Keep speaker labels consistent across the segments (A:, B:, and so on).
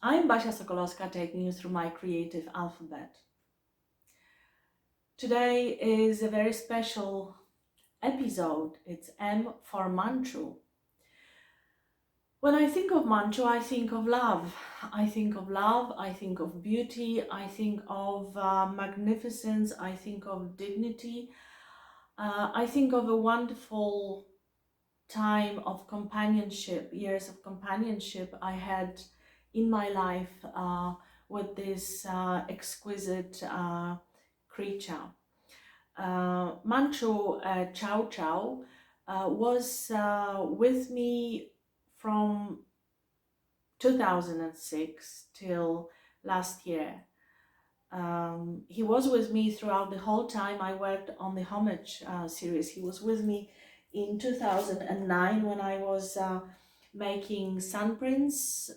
A: I'm Basia Sokolowska, taking you through my creative alphabet. Today is a very special episode. It's M for Manczu. When I think of Manczu, I think of love. I think of love, I think of beauty, I think of magnificence, I think of dignity. I think of a wonderful time of companionship, years of companionship I had in my life with this exquisite creature. Manczu Chow Chow was with me from 2006 till last year. He was with me throughout the whole time I worked on the Homage series. He was with me in 2009 when I was making sunprints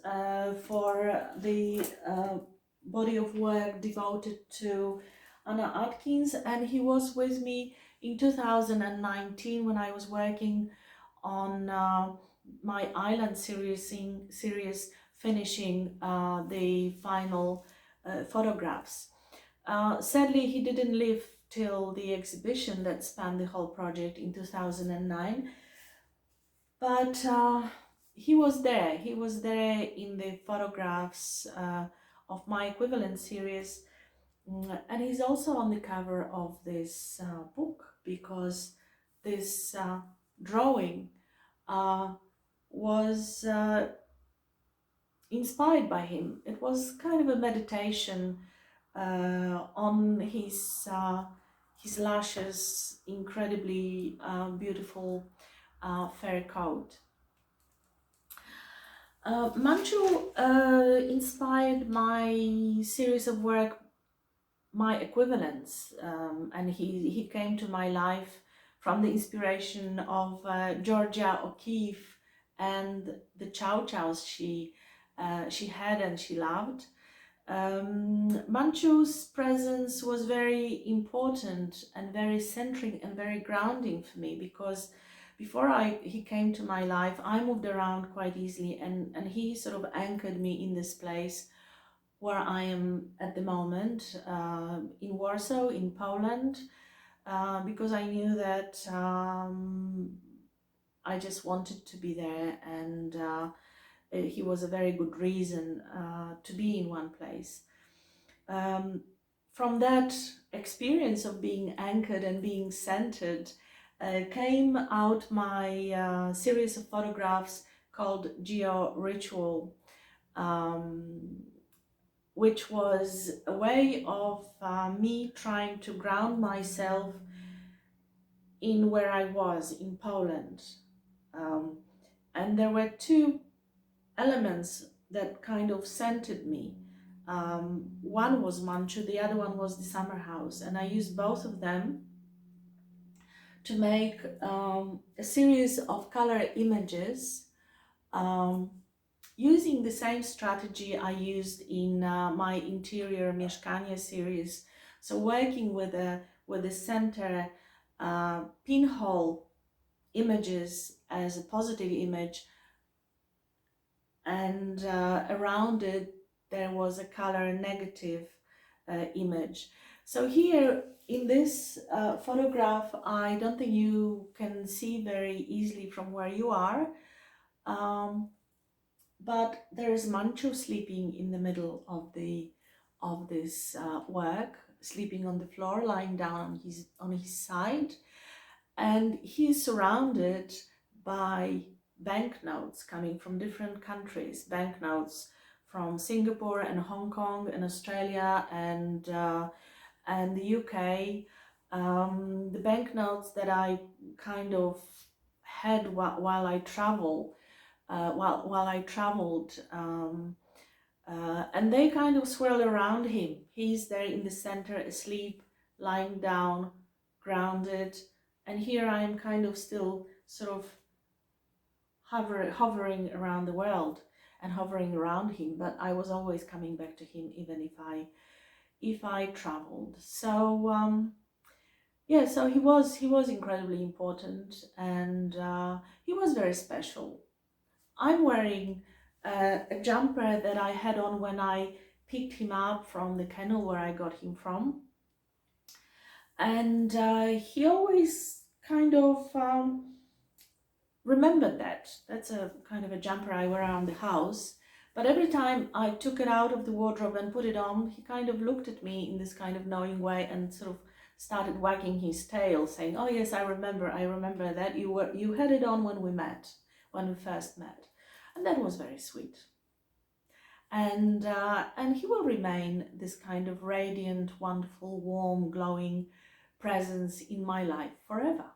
A: for the body of work devoted to Anna Atkins, and he was with me in 2019 when I was working on my Island series, finishing the final photographs. Sadly, he didn't live till the exhibition that spanned the whole project in 2009, but he was there. He was there in the photographs of my equivalent series, and he's also on the cover of this book because this drawing was inspired by him. It was kind of a meditation on his luscious, incredibly beautiful fur coat. Manczu inspired my series of work, my equivalents, and he came to my life from the inspiration of Georgia O'Keeffe and the Chow Chows she had and she loved. Manczu's presence was very important and very centering and very grounding for me, because before he came to my life, I moved around quite easily, and he sort of anchored me in this place where I am at the moment, in Warsaw, in Poland, because I knew that I just wanted to be there, and he was a very good reason to be in one place. From that experience of being anchored and being centered came out my series of photographs called Geo Ritual, which was a way of me trying to ground myself in where I was in Poland. And there were two elements that kind of centered me. One was Manczu, the other one was the summer house, and I used both of them to make a series of color images using the same strategy I used in my interior Mieszkanie series. So working with the center pinhole images as a positive image, and around it there was a color negative image. So here in this photograph, I don't think you can see very easily from where you are, but there is Manczu sleeping in the middle of this work, sleeping on the floor, lying down on his side, and he is surrounded by banknotes coming from different countries, banknotes from Singapore and Hong Kong and Australia and the UK. The banknotes that I kind of had while I traveled, and they kind of swirl around him. He's there in the center, asleep, lying down, grounded, and here I am kind of still sort of hovering around the world and hovering around him, but I was always coming back to him even if I traveled. So yeah, so he was incredibly important, and he was very special. I'm wearing a jumper that I had on when I picked him up from the kennel where I got him from. And he always kind of remembered that. That's a kind of a jumper I wear around the house. But every time I took it out of the wardrobe and put it on, he kind of looked at me in this kind of knowing way and sort of started wagging his tail, saying, "Oh yes, I remember that you had it on when we first met," and that was very sweet. And he will remain this kind of radiant, wonderful, warm, glowing presence in my life forever.